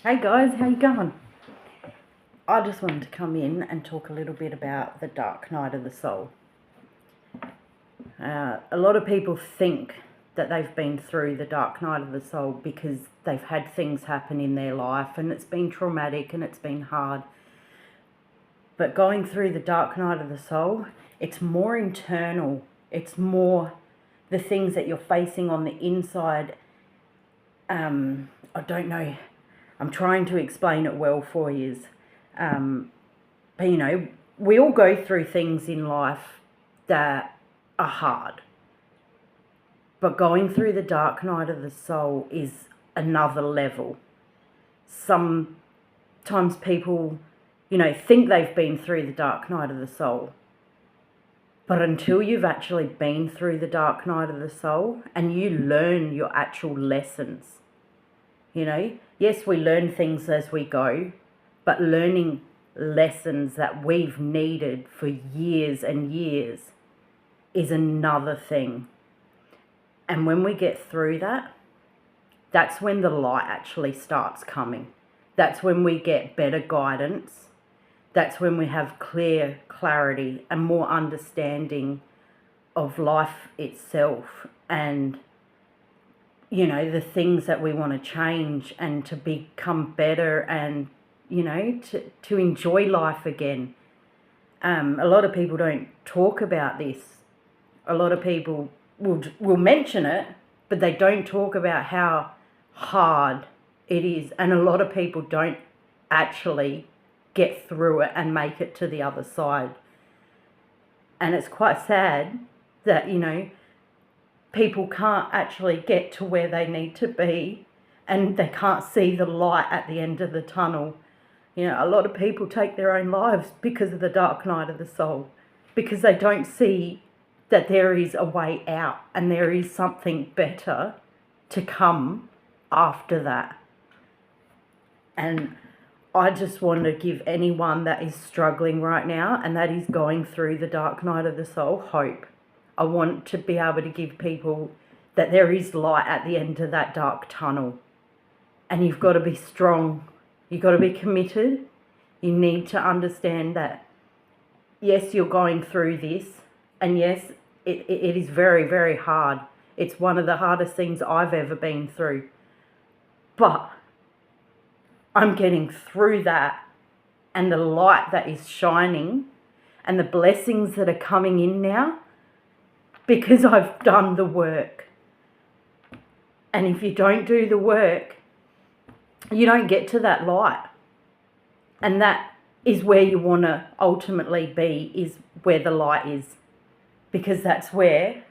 Hey guys, how you going? I just wanted to come in and talk a little bit about the dark night of the soul. A lot of people think that they've been through the dark night of the soul because they've had things happen in their life and it's been traumatic and it's been hard. But going through the dark night of the soul, it's more internal. It's more the things that you're facing on the inside. I don't know. I'm trying to explain it well for you. But you know, we all go through things in life that are hard. But going through the dark night of the soul is another level. Sometimes people, think they've been through the dark night of the soul. But until you've actually been through the dark night of the soul and you learn your actual lessons, yes, we learn things as we go, but learning lessons that we've needed for years and years is another thing. And when we get through that, that's when the light actually starts coming. That's when we get better guidance. That's when we have clarity and more understanding of life itself and, the things that we want to change and to become better and, to enjoy life again. A lot of people don't talk about this. A lot of people will mention it, but they don't talk about how hard it is. And a lot of people don't actually get through it and make it to the other side. And it's quite sad that, people can't actually get to where they need to be and they can't see the light at the end of the tunnel. A lot of people take their own lives because of the dark night of the soul, because they don't see that there is a way out and there is something better to come after that. And I just want to give anyone that is struggling right now and that is going through the dark night of the soul hope. I want to be able to give people that there is light at the end of that dark tunnel. And you've got to be strong. You've got to be committed. You need to understand that, yes, you're going through this. And yes, it is very, very hard. It's one of the hardest things I've ever been through. But I'm getting through that, and the light that is shining and the blessings that are coming in now because I've done the work. And if you don't do the work, you don't get to that light. And that is where you want to ultimately be, is where the light is. Because that's where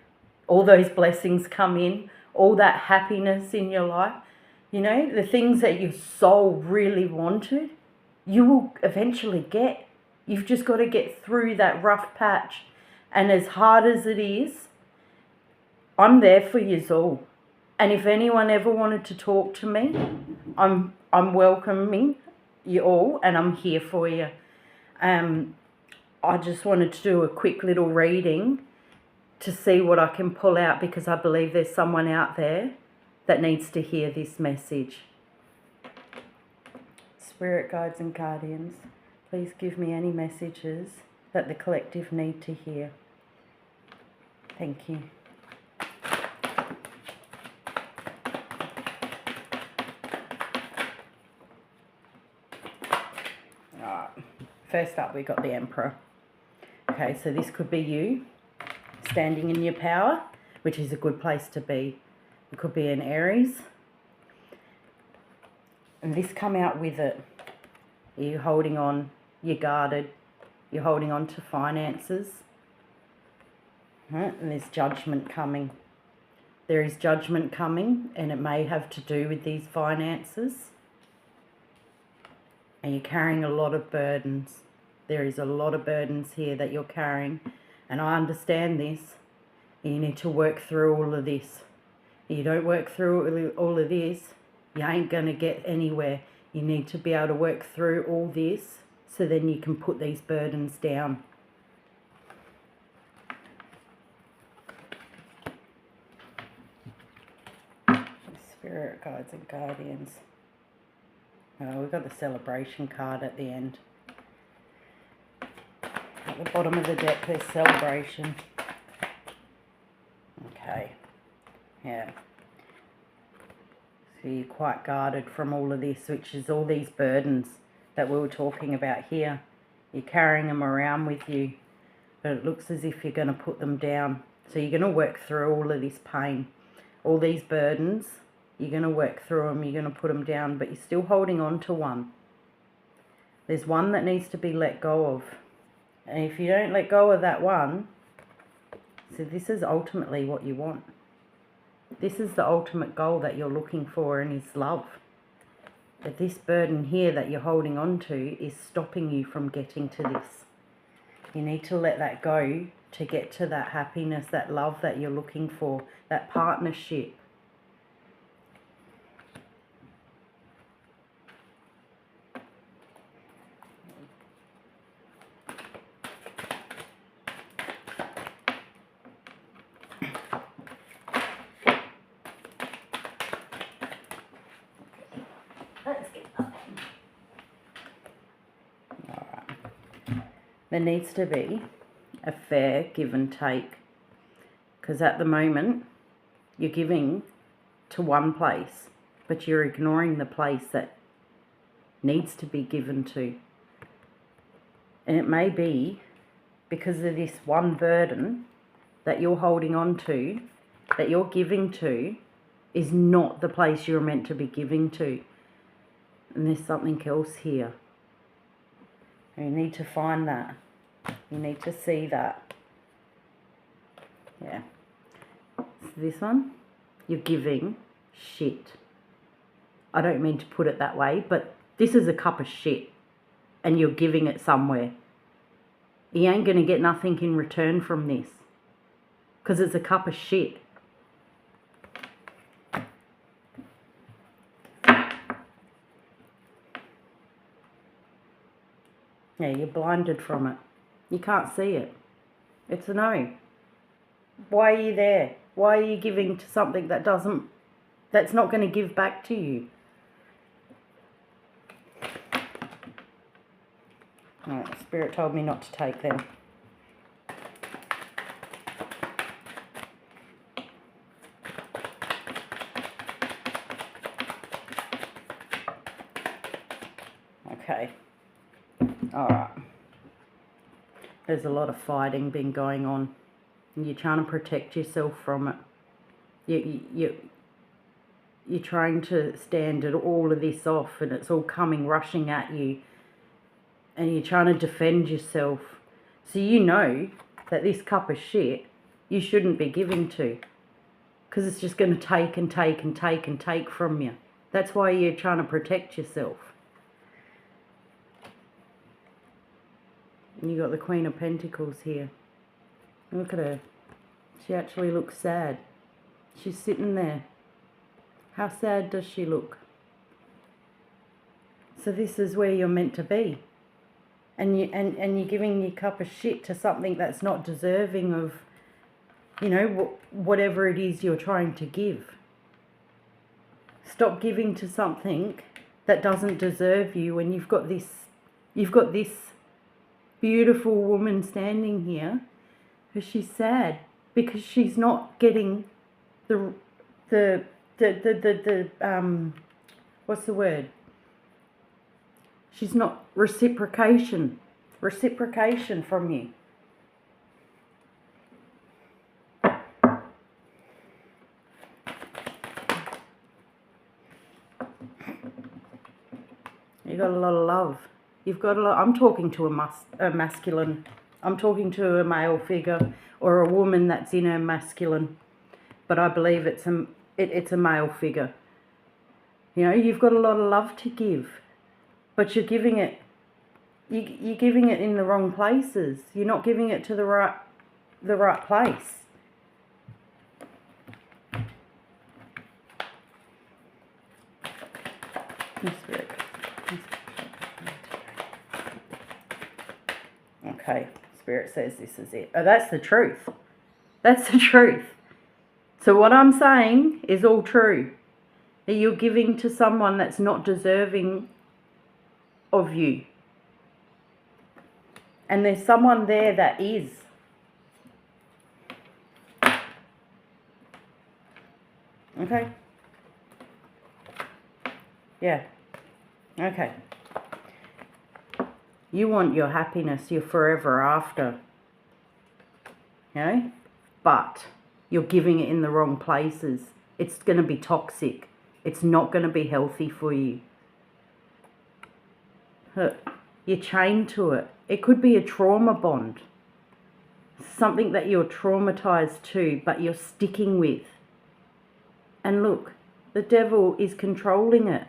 all those blessings come in, all that happiness in your life. The things that your soul really wanted, you will eventually get. You've just got to get through that rough patch. And as hard as it is, I'm there for you all. And if anyone ever wanted to talk to me, I'm welcoming you all and I'm here for you. I just wanted to do a quick little reading to see what I can pull out, because I believe there's someone out there that needs to hear this message. Spirit guides and guardians, please give me any messages that the collective need to hear. Thank you. Alright, first up we got the Emperor. Okay, so this could be you standing in your power, which is a good place to be. It could be an Aries. And this come out with it. You're holding on, you're guarded, you're holding on to finances. Right? And there's judgment coming. There is judgment coming, and it may have to do with these finances. And you're carrying a lot of burdens. There is a lot of burdens here that you're carrying. And I understand this. You need to work through all of this. If you don't work through all of this, you ain't going to get anywhere. You need to be able to work through all this so then you can put these burdens down. Spirit guides and guardians. Oh, we've got the celebration card at the end. At the bottom of the deck, there's celebration. Okay. Yeah. So you're quite guarded from all of this, which is all these burdens that we were talking about here. You're carrying them around with you, but it looks as if you're going to put them down. So you're going to work through all of this pain, all these burdens. You're going to work through them, you're going to put them down, but you're still holding on to one. There's one that needs to be let go of. And if you don't let go of that one, so this is ultimately what you want. This is the ultimate goal that you're looking for, and is love. But this burden here that you're holding on to is stopping you from getting to this. You need to let that go to get to that happiness, that love that you're looking for, that partnership. There needs to be a fair give and take, because at the moment you're giving to one place, but you're ignoring the place that needs to be given to. And it may be because of this one burden that you're holding on to, that you're giving to, is not the place you're meant to be giving to. And there's something else here. You need to find that. You need to see that. Yeah. So this one, you're giving shit. I don't mean to put it that way, but this is a cup of shit, and you're giving it somewhere. You ain't going to get nothing in return from this, because it's a cup of shit. Yeah, you're blinded from it. You can't see it. It's a no. Why are you there? Why are you giving to something that's not going to give back to you? Alright, Spirit told me not to take them. Okay. Alright. There's a lot of fighting been going on, and you're trying to protect yourself from it. You're trying to stand all of this off, and it's all coming rushing at you, and you're trying to defend yourself. So you know that this cup of shit you shouldn't be giving to, because it's just going to take and take and take and take from you. That's why you're trying to protect yourself. And you got the Queen of Pentacles here. Look at her. She actually looks sad. She's sitting there. How sad does she look? So this is where you're meant to be. And you're giving your cup of shit to something that's not deserving of, you know, whatever it is you're trying to give. Stop giving to something that doesn't deserve you when you've got this beautiful woman standing here, because she's sad because she's not getting the what's the word? She's not reciprocation from you. You got a lot of love. You've got a lot. I'm talking to a masculine. I'm talking to a male figure or a woman that's in her masculine, but I believe it's a male figure. You know, you've got a lot of love to give, but you're giving it. You're giving it in the wrong places. You're not giving it to the right place. Spirit. Okay, Spirit says this is it. Oh, that's the truth. That's the truth. So what I'm saying is all true. That you're giving to someone that's not deserving of you. And there's someone there that is. Okay? Yeah. Okay. You want your happiness, your forever after. Okay? But you're giving it in the wrong places. It's going to be toxic. It's not going to be healthy for you. You're chained to it. It could be a trauma bond. Something that you're traumatized to, but you're sticking with. And look, the devil is controlling it.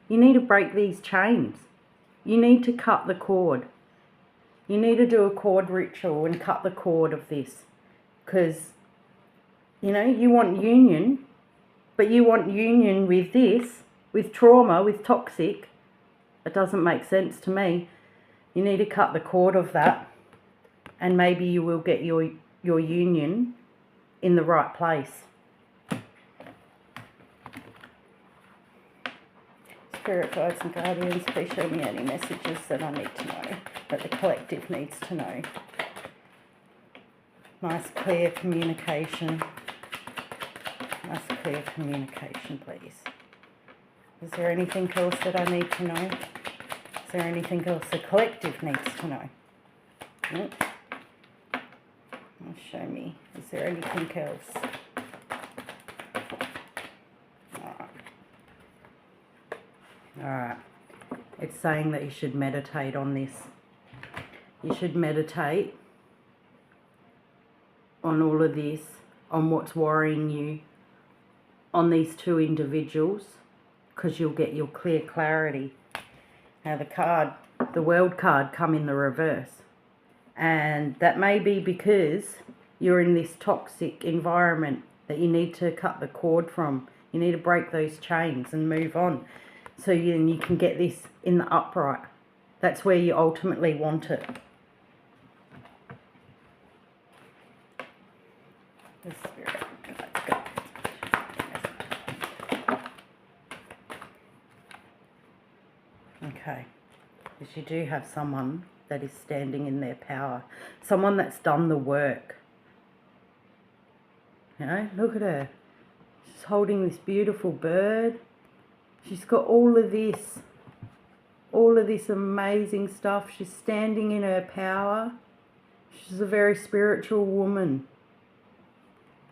You need to break these chains. You need to cut the cord. You need to do a cord ritual and cut the cord of this. Because, you know, you want union, but you want union with this, with trauma, with toxic. It doesn't make sense to me. You need to cut the cord of that, and maybe you will get your union in the right place. Spirit guides and guardians, please show me any messages that I need to know, that the collective needs to know. Nice clear communication. Nice clear communication, please. Is there anything else that I need to know? Is there anything else the collective needs to know? Show me. Is there anything else? Alright. It's saying that you should meditate on this. You should meditate on all of this, on what's worrying you, on these two individuals, because you'll get your clear clarity. Now the World card come in the reverse. And that may be because you're in this toxic environment that you need to cut the cord from. You need to break those chains and move on. So you can get this in the upright. That's where you ultimately want it. The spirit. Let's go. Okay. Because you do have someone that is standing in their power. Someone that's done the work. You know, look at her. She's holding this beautiful bird. She's got all of this amazing stuff. She's standing in her power. She's a very spiritual woman.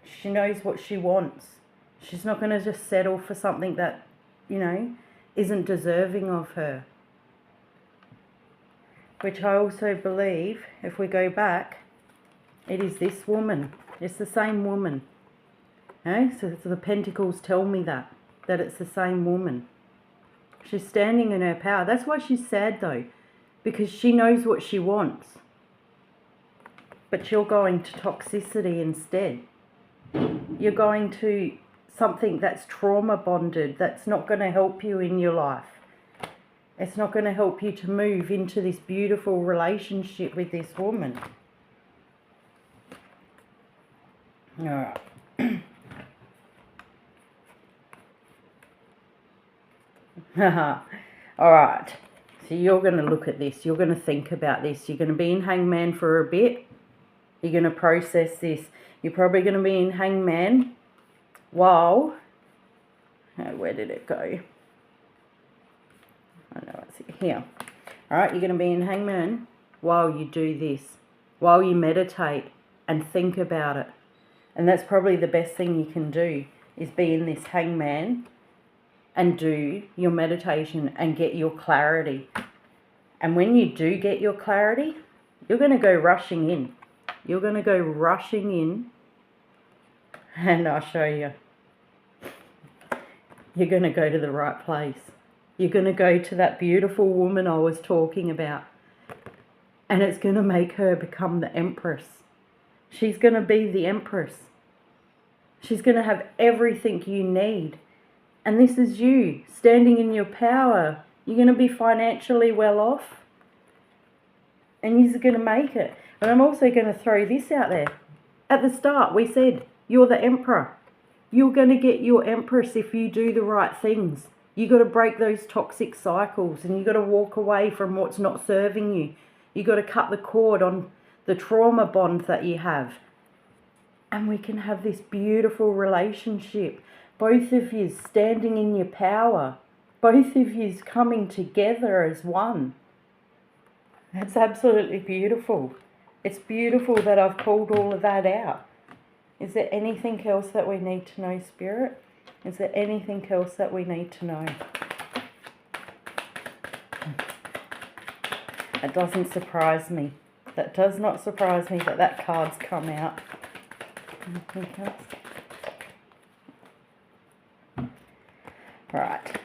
She knows what she wants. She's not going to just settle for something that, you know, isn't deserving of her. Which I also believe, if we go back, it is this woman. It's the same woman. Okay? So the Pentacles tell me that it's the same woman. She's standing in her power. That's why she's sad though, because she knows what she wants. But you're going to toxicity instead. You're going to something that's trauma bonded, that's not going to help you in your life. It's not going to help you to move into this beautiful relationship with this woman. Alright. Alright. So you're going to look at this. You're going to think about this. You're going to be in Hangman for a bit. You're going to process this. You're probably going to be in Hangman while... where did it go? I know it's here. Alright, you're going to be in Hangman while you do this. While you meditate and think about it. And that's probably the best thing you can do, is be in this Hangman and do your meditation and get your clarity. And when you do get your clarity, you're going to go rushing in. You're going to go rushing in, and I'll show you. You're going to go to the right place. You're going to go to that beautiful woman I was talking about. And it's going to make her become the Empress. She's going to be the Empress. She's going to have everything you need. And this is you, standing in your power. You're going to be financially well off. And you're going to make it. But I'm also going to throw this out there. At the start, we said, you're the Emperor. You're going to get your Empress if you do the right things. You got to break those toxic cycles, and you got to walk away from what's not serving you. You got to cut the cord on the trauma bond that you have. And we can have this beautiful relationship. Both of you standing in your power. Both of you coming together as one. It's absolutely beautiful. It's beautiful that I've pulled all of that out. Is there anything else that we need to know, Spirit? Is there anything else that we need to know? It doesn't surprise me. That does not surprise me that card's come out. Anything else? Right.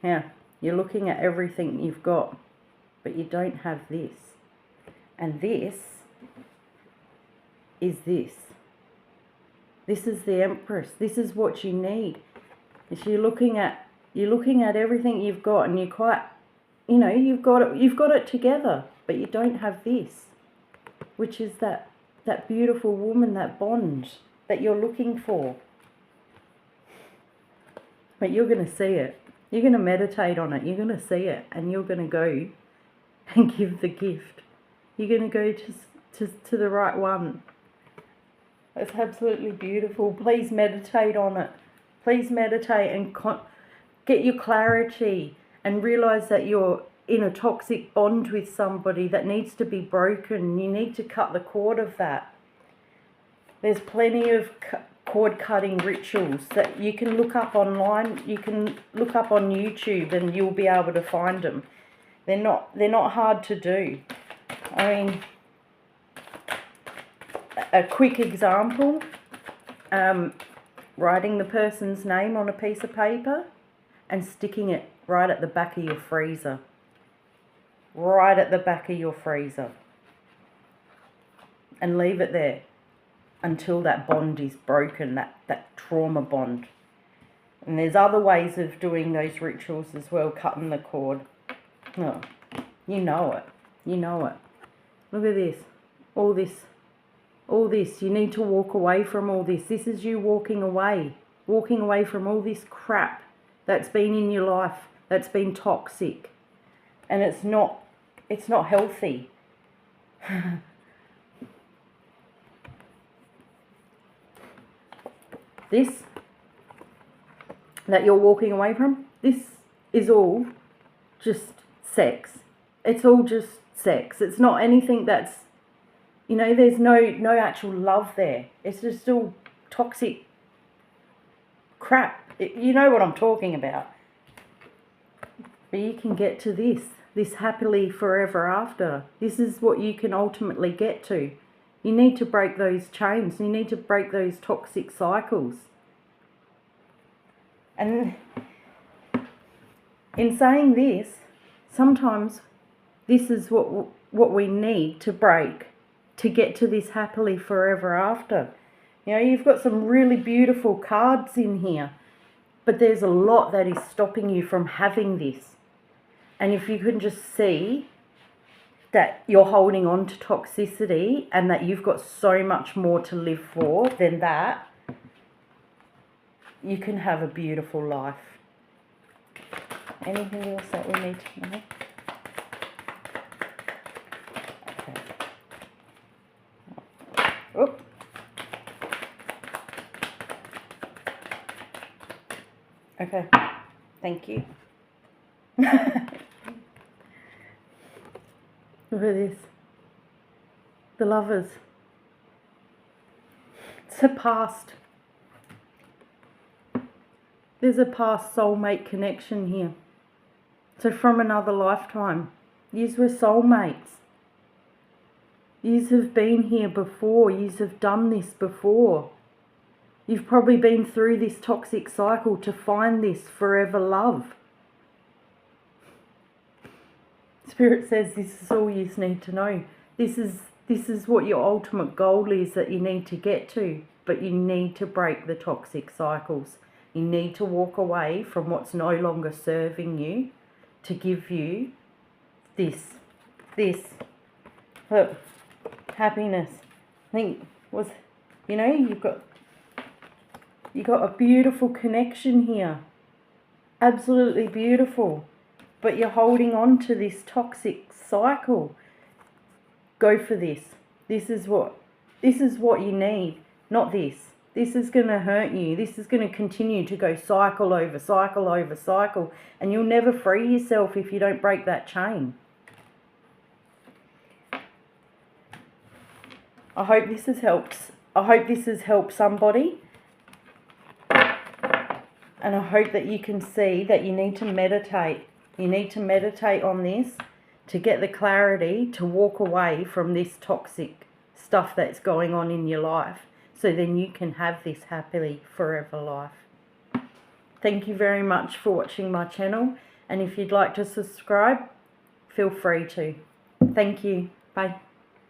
Now, you're looking at everything you've got, but you don't have this. And this is this. This is the Empress. This is what you need. If you're looking at everything you've got, and you're quite, you've got it together, but you don't have this, which is that beautiful woman, that bond that you're looking for. But you're going to see it. You're going to meditate on it. You're going to see it, and you're going to go and give the gift. You're going to go to the right one. It's absolutely beautiful. Please meditate on it. Please meditate and get your clarity, and realize that you're in a toxic bond with somebody that needs to be broken. You need to cut the cord of that. There's plenty of cord cutting rituals that you can look up online. You can look up on YouTube, and you'll be able to find them. They're not hard to do. I mean, a quick example, writing the person's name on a piece of paper and sticking it right at the back of your freezer. Right at the back of your freezer. And leave it there until that bond is broken, that trauma bond. And there's other ways of doing those rituals as well, cutting the cord. Oh, you know it. You know it. Look at this. All this. You need to walk away from all this. This is you walking away from all this crap that's been in your life, that's been toxic. And it's not healthy. This that you're walking away from, this is all just sex. It's all just sex. It's not anything that's, there's no actual love there. It's just all toxic crap. You know what I'm talking about. But you can get to this happily forever after. This is what you can ultimately get to. You need to break those chains. You need to break those toxic cycles. And in saying this, sometimes this is what we need to break to get to this happily forever after. You've got some really beautiful cards in here, but there's a lot that is stopping you from having this. And if you can just see that you're holding on to toxicity and that you've got so much more to live for than that, you can have a beautiful life. Anything else that we need to know? Okay. Oop. Okay. Thank you. Look at this. The Lovers. It's a past. There's a past soulmate connection here. So from another lifetime. Yous were soulmates. Yous have been here before. Yous have done this before. You've probably been through this toxic cycle to find this forever love. Spirit says this is all you need to know. This is what your ultimate goal is that you need to get to. But you need to break the toxic cycles. You need to walk away from what's no longer serving you to give you this. Look, happiness. I think was, you've got a beautiful connection here. absolutely beautiful, but you're holding on to this toxic cycle. Go for this. This is what you need, not this. This is going to hurt you. This is going to continue to go cycle over cycle over cycle, and you'll never free yourself if you don't break that chain. I hope this has helped. I hope this has helped somebody. And I hope that you can see that you need to meditate. You need to meditate on this to get the clarity to walk away from this toxic stuff that's going on in your life, so then you can have this happily forever life. Thank you very much for watching my channel, and if you'd like to subscribe, feel free to. Thank you. Bye.